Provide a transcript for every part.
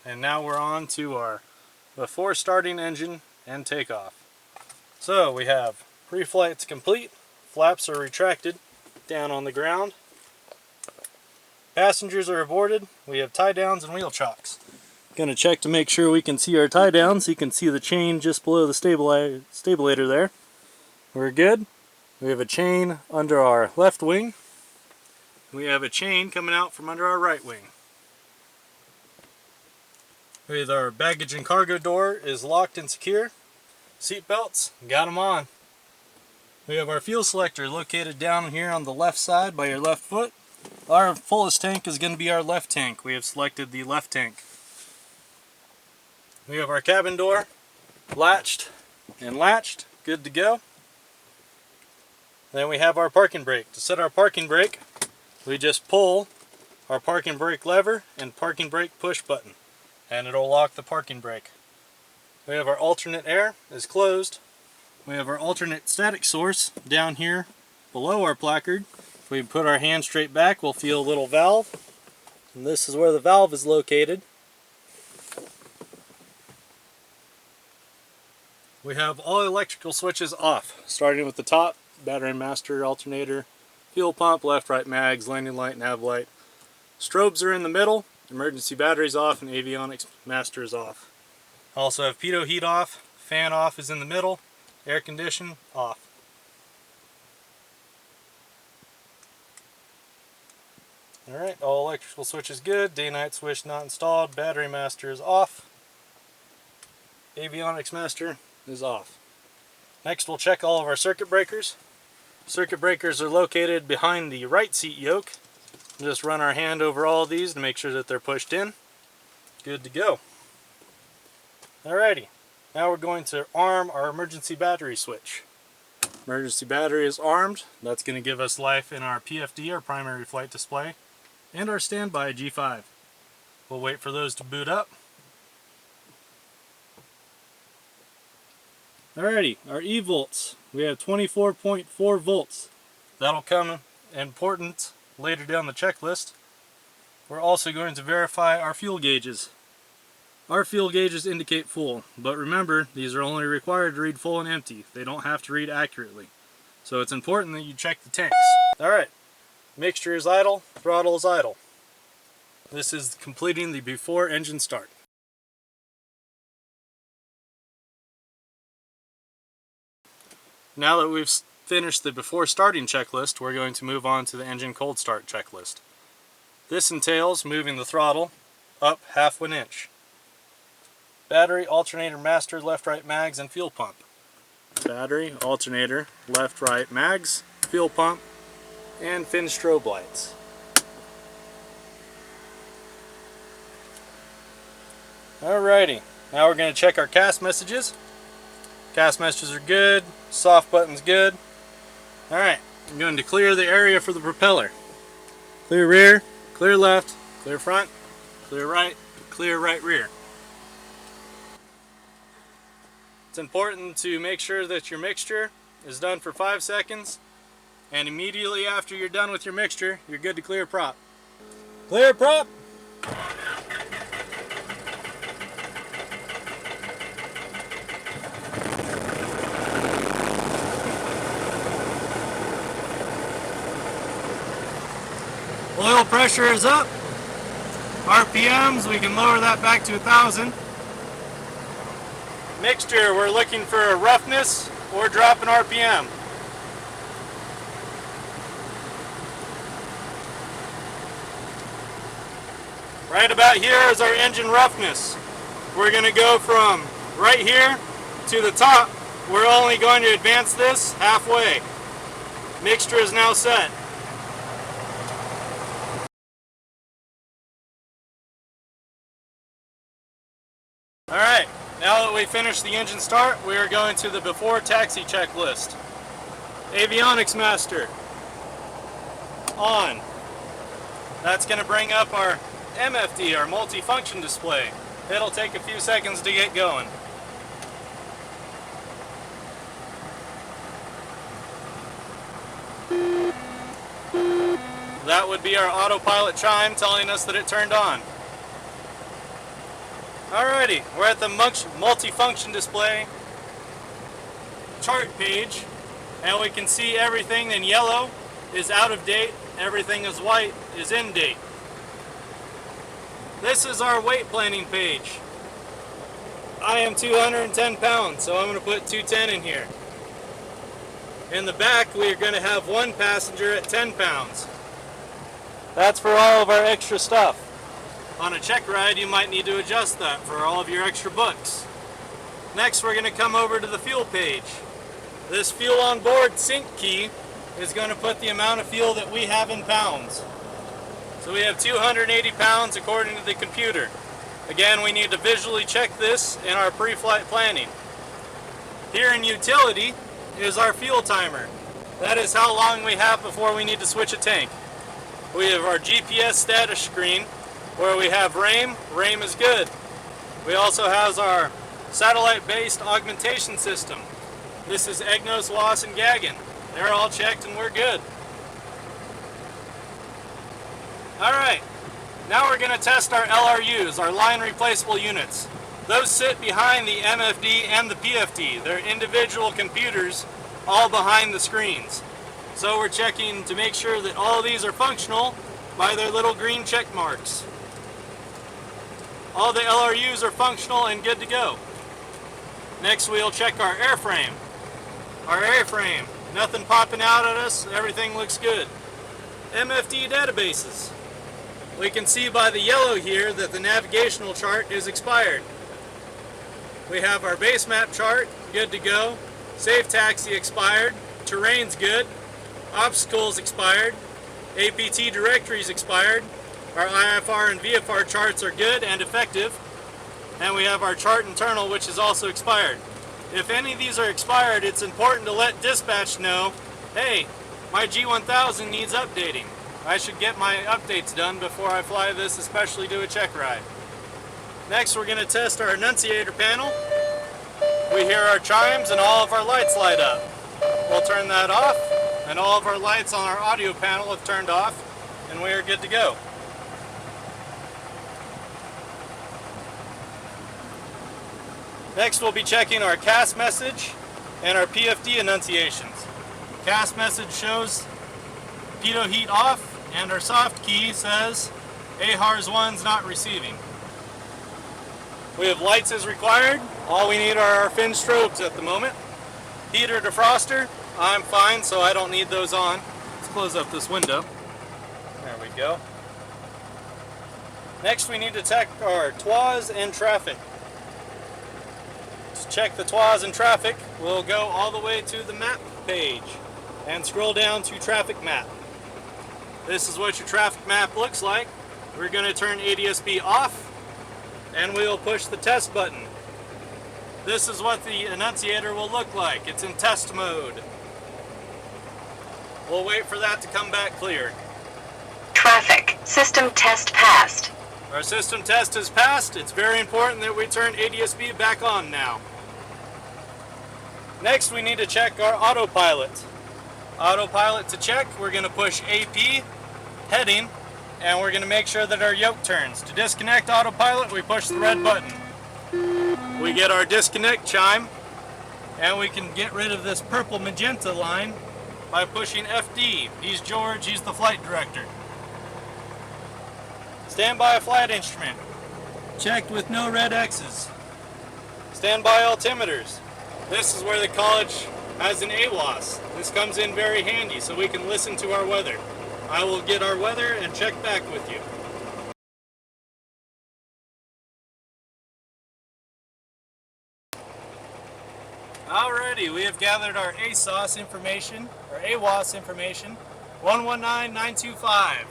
and now we're on to our before starting engine and takeoff. So we have pre-flight's complete, flaps are retracted down on the ground, passengers are aboarded, we have tie downs and wheel chocks. Gonna check to make sure we can see our tie downs. You can see the chain just below the stabilator there. We're good. We have a chain under our left wing. We have a chain coming out from under our right wing. With our baggage and cargo door is locked and secure. Seat belts, got them on. We have our fuel selector located down here on the left side by your left foot. Our fullest tank is going to be our left tank. We have selected the left tank. We have our cabin door latched and latched, good to go. Then we have our parking brake. To set our parking brake, we just pull our parking brake lever and parking brake push button, and it'll lock the parking brake. We have our alternate air is closed. We have our alternate static source down here below our placard. If we put our hand straight back, we'll feel a little valve, and this is where the valve is located. We have all electrical switches off, starting with the top, battery master, alternator, fuel pump, left, right mags, landing light, nav light. Strobes are in the middle, emergency batteries off, and avionics master is off. Also have pitot heat off, fan off is in the middle, air condition off. Alright, all electrical switches good, day-night switch not installed, battery master is off, avionics master is off. Next we'll check all of our circuit breakers. Circuit breakers are located behind the right seat yoke. Just run our hand over all of these to make sure that they're pushed in. Good to go. Alrighty, now we're going to arm our emergency battery switch. Emergency battery is armed. That's going to give us life in our PFD, our primary flight display, and our standby G5. We'll wait for those to boot up. Alrighty, our E-volts. We have 24.4 volts. That'll come important later down the checklist. We're also going to verify our fuel gauges. Our fuel gauges indicate full, but remember, these are only required to read full and empty. They don't have to read accurately. So it's important that you check the tanks. Alright, mixture is idle, throttle is idle. This is completing the before engine start. Now that we've finished the before starting checklist, we're going to move on to the engine cold start checklist. This entails moving the throttle up half an inch. Battery, alternator, master, left, right mags, and fuel pump. Battery, alternator, left, right mags, fuel pump, and fin strobe lights. Alrighty, now we're going to check our CAS messages. CAS messages are good, soft button's good. Alright, I'm going to clear the area for the propeller. Clear rear, clear left, clear front, clear right rear. It's important to make sure that your mixture is done for 5 seconds, and immediately after you're done with your mixture, you're good to clear prop. Clear prop! Oil pressure is up. RPMs, we can lower that back to 1,000. Mixture, we're looking for a roughness or drop in RPM. Right about here is our engine roughness. We're going to go from right here to the top. We're only going to advance this halfway. Mixture is now set. Alright, now that we've finished the engine start, we are going to the before taxi checklist. Avionics master, on. That's going to bring up our MFD, our multifunction display. It'll take a few seconds to get going. That would be our autopilot chime telling us that it turned on. Alrighty, we're at the multifunction display chart page, and we can see everything in yellow is out of date, everything is white is in date. This is our weight planning page. I am 210 pounds, so I'm going to put 210 in here. In the back, we are going to have one passenger at 10 pounds. That's for all of our extra stuff. On a check ride, you might need to adjust that for all of your extra books. Next, we're going to come over to the fuel page. This fuel on board sync key is going to put the amount of fuel that we have in pounds. So we have 280 pounds according to the computer. Again, we need to visually check this in our pre-flight planning. Here in utility is our fuel timer. That is how long we have before we need to switch a tank. We have our GPS status screen where we have RAM. RAM is good. We also have our satellite-based augmentation system. This is EGNOS, WAS, and GAGN. They're all checked and we're good. Alright, now we're going to test our LRUs, our line replaceable units. Those sit behind the MFD and the PFD. They're individual computers all behind the screens. So we're checking to make sure that all of these are functional by their little green check marks. All the LRUs are functional and good to go. Next we'll check our airframe. Our airframe, nothing popping out at us, everything looks good. MFD databases. We can see by the yellow here that the navigational chart is expired. We have our base map chart, good to go. Safe taxi expired, terrain's good, obstacles expired, APT directories expired. Our IFR and VFR charts are good and effective, and we have our chart internal, which is also expired. If any of these are expired, it's important to let dispatch know, hey, my G1000 needs updating. I should get my updates done before I fly this, especially do a check ride. Next, we're going to test our annunciator panel. We hear our chimes and all of our lights light up. We'll turn that off, and all of our lights on our audio panel have turned off, and we are good to go. Next, we'll be checking our CAS message and our PFD annunciations. CAS message shows pitot heat off, and our soft key says AHARS 1's not receiving. We have lights as required. All we need are our fin strobes at the moment. Heater defroster, I'm fine, so I don't need those on. Let's close up this window. There we go. Next, we need to check our TWAs and traffic. To check the TWAs and traffic, we'll go all the way to the map page and scroll down to traffic map. This is what your traffic map looks like. We're going to turn ADS-B off, and we'll push the test button. This is what the annunciator will look like. It's in test mode. We'll wait for that to come back clear. Traffic. System test passed. Our system test is passed. It's very important that we turn ADS-B back on now. Next, we need to check our autopilot. Autopilot to check, we're going to push AP, heading, and we're going to make sure that our yoke turns. To disconnect autopilot, we push the red button. We get our disconnect chime, and we can get rid of this purple magenta line by pushing FD. He's George, he's the flight director. Standby flight instrument. Checked with no red X's. Standby altimeters. This is where the college has an AWAS. This comes in very handy so we can listen to our weather. I will get our weather and check back with you. Alrighty, we have gathered our ASOS information, or AWAS information, 119925.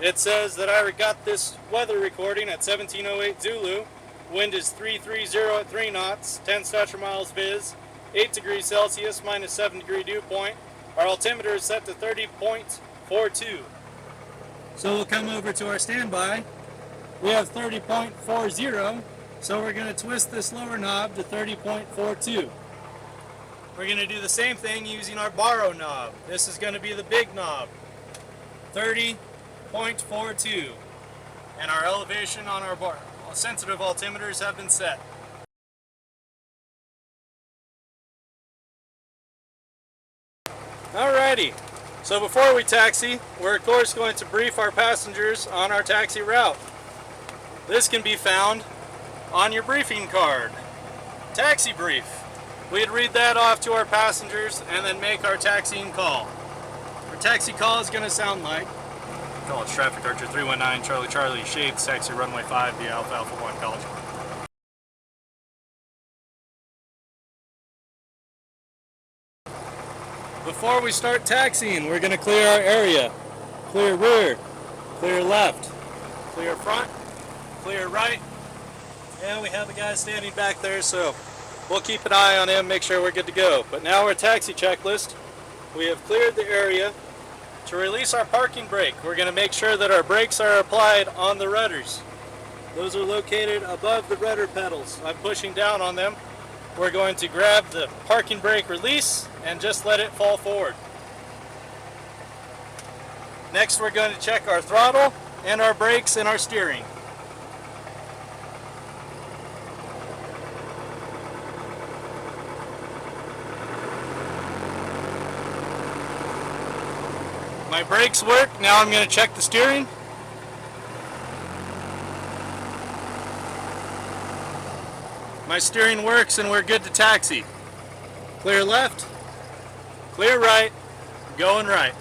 It says that I got this weather recording at 1708 Zulu. Wind is 330 at 3 knots, 10 statute miles viz, 8 degrees Celsius, minus 7 degree dew point. Our altimeter is set to 30.42. So we'll come over to our standby. We have 30.40, so we're going to twist this lower knob to 30.42. We're going to do the same thing using our borrow knob. This is going to be the big knob, 30.42. And our elevation on our All sensitive altimeters have been set. Alrighty, so before we taxi, we're of course going to brief our passengers on our taxi route. This can be found on your briefing card. Taxi brief. We'd read that off to our passengers and then make our taxiing call. Our taxi call is going to sound like College Traffic Archer 319 Charlie Charlie Shades Taxi Runway 5 via Alpha Alpha 1 College. Before we start taxiing, we're going to clear our area. Clear rear, clear left, clear front, clear right, and we have a guy standing back there, so we'll keep an eye on him, make sure we're good to go. But now our taxi checklist, we have cleared the area. To release our parking brake, we're going to make sure that our brakes are applied on the rudders. Those are located above the rudder pedals. I'm pushing down on them. We're going to grab the parking brake release and just let it fall forward. Next, we're going to check our throttle and our brakes and our steering. My brakes work. Now I'm going to check the steering. My steering works and we're good to taxi. Clear left, clear right, going right.